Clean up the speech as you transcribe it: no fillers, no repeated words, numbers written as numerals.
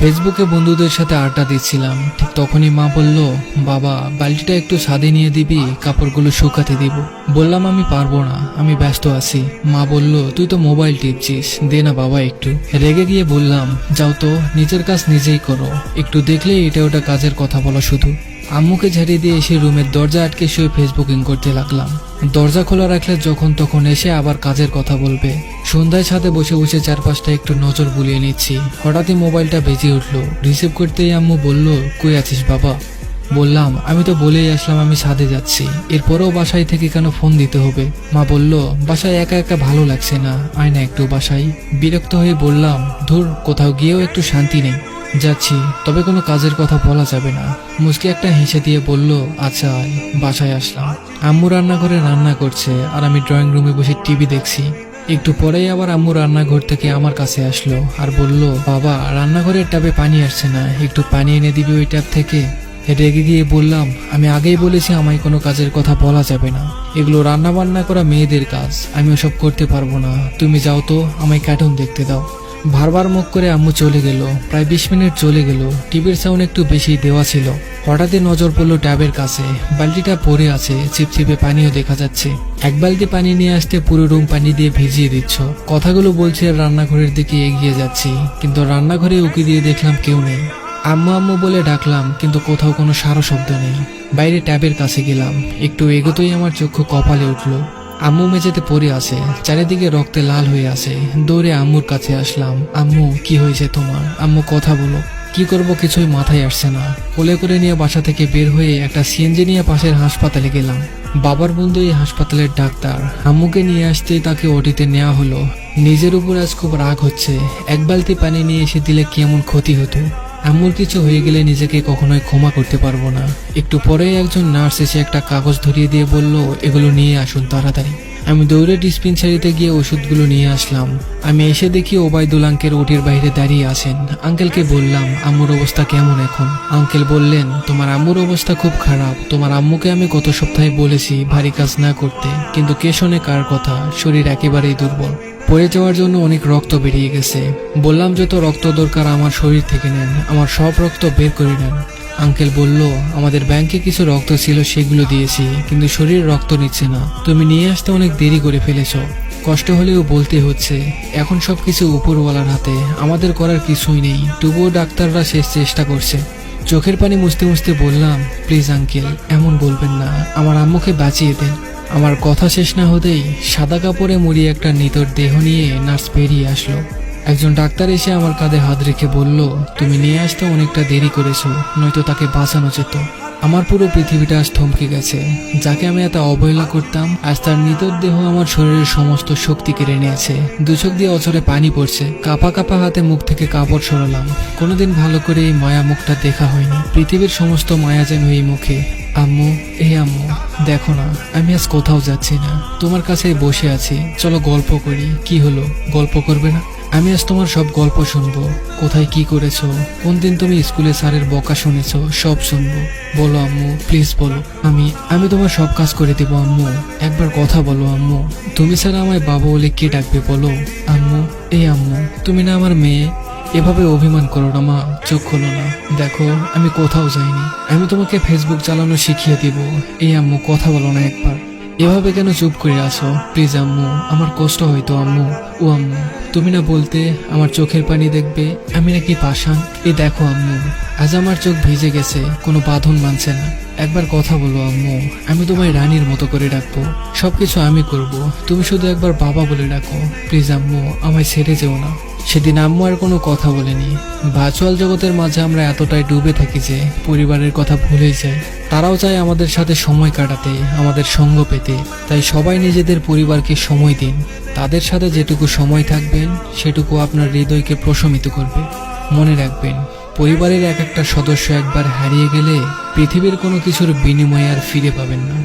ফেসবুকে বন্ধুদের সাথে আড্ডা দিচ্ছিলাম, ঠিক তখনই মা বলল, বাবা বালতিটা একটু ছাদে নিয়ে দিবি, কাপড়গুলো শুকাতে দিব। বললাম আমি পারবো না, আমি ব্যস্ত আছি। মা বলল, তুই তো মোবাইল টিপছিস, দে না বাবা একটু। রেগে গিয়ে বললাম, যাও তো, নিজের কাজ নিজেই করো, একটু দেখলে এটা ওটা কাজের কথা বলা শুধু। আম্মুকে ঝাড়িয়ে দিয়ে এসে রুমের দরজা আটকে শুয়ে ফেসবুকিং করতে লাগলাম। দরজা খোলা রাখলে যখন তখন এসে আবার কাজের কথা বলবে। সন্ধ্যায় ছাদে বসে বসে চারপাশটা একটু নজর বুলিয়ে নিচ্ছি। হঠাৎই মোবাইলটা বেজে উঠলো। রিসিভ করতেই আম্মু বলল, কই আছিস বাবা? বললাম, আমি তো বলেই আসলাম আমি ছাদে যাচ্ছি, এরপরেও বাসায় থেকে কেন ফোন দিতে হবে? মা বলল, বাসায় একা একা ভালো লাগছে না, আয় না একটু বাসায়। বিরক্ত হয়ে বললাম, ধুর, কোথাও গিয়েও একটু শান্তি নেই। যাচ্ছি, তবে কোনো কাজের কথা বলা যাবে না। মুচকি একটা হেসে দিয়ে বলল, আচ্ছা আয়। বাসায় আসলাম। আম্মু রান্নাঘরে রান্না করছে আর আমি ড্রয়িং রুমে বসে টিভি দেখছি। একটু পরেই আবার আম্মু রান্নাঘর থেকে আমার কাছে আসলো আর বলল, বাবা রান্নাঘরের ট্যাপে পানি আসছে না, একটু পানি এনে দিবি ওই ট্যাপ থেকে। রেগে গিয়ে বললাম, আমি আগেই বলেছি আমায় কোনো কাজের কথা বলা যাবে না, এগুলো রান্না বান্না করা মেয়েদের কাজ, আমি ওসব করতে পারবো না। তুমি যাও তো, আমায় কার্টুন দেখতে দাও। বারবার মুখ করে আম্মু চলে গেল। প্রায় 20 মিনিট চলে গেল। টিভির সাউন্ড একটু বেশি দেওয়া ছিল। হঠাৎই নজর পড়লো ট্যাবের কাছে। বালতিটা পড়ে আছে, চিপচিপে পানিও দেখা যাচ্ছে। এক বালতি পানি নিয়ে আসতে পুরো রুম পানি দিয়ে ভিজিয়ে দিচ্ছ। কথাগুলো বলছে রান্নাঘরের দিকে এগিয়ে যাচ্ছি, কিন্তু রান্নাঘরে উকি দিয়ে দেখলাম কেউ নেই। আম্মু আম্মু বলে ডাকলাম, কিন্তু কোথাও কোনো সারা শব্দ নেই। বাইরে ট্যাবের কাছে গেলাম, একটু এগোতেই আমার চক্ষু কপালে উঠলো। আম্মু মেঝেতে পড়ে আছে, চারিদিকে রক্তে লাল হয়ে আছে। দৌড়ে আম্মুর কাছে আসলাম। আম্মু, কি হয়েছে তোমার? আম্মু, কথা বলো। কি করব কিছুই মাথায় আসছে না। কোলে করে নিয়ে বাসা থেকে বের হয়ে একটা সিএনজি নিয়ে পাশের হাসপাতালে গেলাম। বাবার বন্ধু এই হাসপাতালের ডাক্তার। আম্মুকে নিয়ে আসতেই তাকে ওটিতে নেওয়া হলো। নিজের উপর আজ খুব রাগ হচ্ছে। এক বালতি পানি নিয়ে এসে দিলে কেমন ক্ষতি হতো। আম্মুর কিছু হয়ে গেলে নিজেকে কখনোই ক্ষমা করতে পারবো না। একটু পরে একজন নার্স এসে একটা কাগজ ধরিয়ে দিয়ে বলল, এগুলো নিয়ে আসুন তাড়াতাড়ি। আমি দৌড়ে ডিসপেন্সারিতে গিয়ে ওষুধগুলো নিয়ে আসলাম। আমি এসে দেখি ওবায়দুল আঙ্কেল ওটির বাইরে দাঁড়িয়ে আছেন। আঙ্কেলকে বললাম, আম্মুর অবস্থা কেমন এখন? আঙ্কেল বললেন, তোমার আম্মুর অবস্থা খুব খারাপ। তোমার আম্মুকে আমি গত সপ্তাহে বলেছি ভারী কাজ না করতে, কিন্তু কে শোনে কার কথা? শরীর একেবারেই দুর্বল, পড়ে যাওয়ার জন্য অনেক রক্ত বেরিয়ে গেছে। বললাম, যত রক্ত দরকার আমার শরীর থেকে নেন, আমার সব রক্ত বের করে নেন। আঙ্কেল বলল, আমাদের ব্যাংকে কিছু রক্ত ছিল, সেগুলো দিয়েছি, কিন্তু শরীর রক্ত নিচ্ছে না। তুমি নিয়ে আসতে অনেক দেরি করে ফেলেছ। কষ্ট হলেও বলতে হচ্ছে, এখন সবকিছু উপরওয়ালার হাতে, আমাদের করার কিছুই নেই। তবুও ডাক্তাররা শেষ চেষ্টা করছে। চোখের পানি মুছতে মুছতে বললাম, প্লিজ আঙ্কেল, এমন বলবেন না, আমার আম্মুকে বাঁচিয়ে দেন। আমার কথা শেষ না হতেই সাদা কাপড়ে মুড়িয়ে একটা নিতর দেহ নিয়ে নার্স বেরিয়ে আসলো। একজন ডাক্তার এসে আমার কাঁধে হাত রেখে বলল, তুমি নিয়ে আসতে অনেকটা দেরি করেছো, নয়তো তাকে বাঁচানো যেত। আমার পুরো পৃথিবীটা আজ থমকে গেছে। যাকে আমি এত অবহেলা করতাম, আজ তার নিতর দেহ আমার শরীরের সমস্ত শক্তি কেড়ে নিয়েছে। দু চোখ দিয়ে অঝরে পানি পড়ছে। কাঁপা কাঁপা হাতে মুখ থেকে কাপড় সরালাম। কোনোদিন ভালো করে এই মায়া মুখটা দেখা হয়নি। পৃথিবীর সমস্ত মায়া যেন এই মুখে। আম্মু, আম্মু, দেখো না, আমি আজ কোথাও যাচ্ছি না, তোমার কাছেই বসে আছি। চলো গল্প করি। কি হলো, গল্প করবে না? আমি আজ তোমার সব গল্প শুনবো। কোথায় কি করেছো, কোন দিন তুমি স্কুলে স্যারের বকা শুনেছো, সব শুনবো। বলো আম্মু, প্লিজ বলো। আমি তোমার সব কাজ করে দেবো আম্মু। একবার কথা বলো আম্মু। তুমি ছাড়া আমায় বাবা বলে কে ডাকবে বলো? আম্মু, আম্মু, তুমি না আমার মেয়ে? এভাবে অভিমান করো না মা, চোখ খোলো না। দেখো, আমি কোথাও যাইনি। আমি তোমাকে ফেসবুক চালানো শিখিয়ে দিব। আম্মু, কথা বলো না একবার। এভাবে কেন চুপ করে আছো? প্লিজ আম্মু, আমার কষ্ট হয়তো আম্মু। ও আম্মু, তুমি না বলতে আমার চোখের পানি দেখবে? আমি নাকি পাষাণ? দেখো আম্মু, আজ আমার চোখ ভিজে গেছে, কোনো বাঁধন মানছে না। একবার কথা বলো আম্মু। আমি তোমায় রানীর মতো করে ডাকবো, সবকিছু আমি করব, তুমি শুধু একবার বাবা বলে ডাকো। প্লিজ আম্মু, আমায় ছেড়ে যেও না। সেদিন আম্মু আর কোনো কথা বলেনি। ভার্চুয়াল জগতের মাঝে আমরা এতটাই ডুবে থাকি যে পরিবারের কথা ভুলেই যাই। তারাও চায় আমাদের সাথে সময় কাটাতে, আমাদের সঙ্গ পেতে। তাই সবাই নিজেদের পরিবারকে সময় দিন। তাদের সাথে যেটুকু সময় থাকবেন, সেটুকু আপনার হৃদয়কে প্রশমিত করবে। মনে রাখবেন, পরিবারের এক একটা সদস্য একবার হারিয়ে গেলে পৃথিবীর কোনো কিছুর বিনিময়ে আর ফিরে পাবেন না।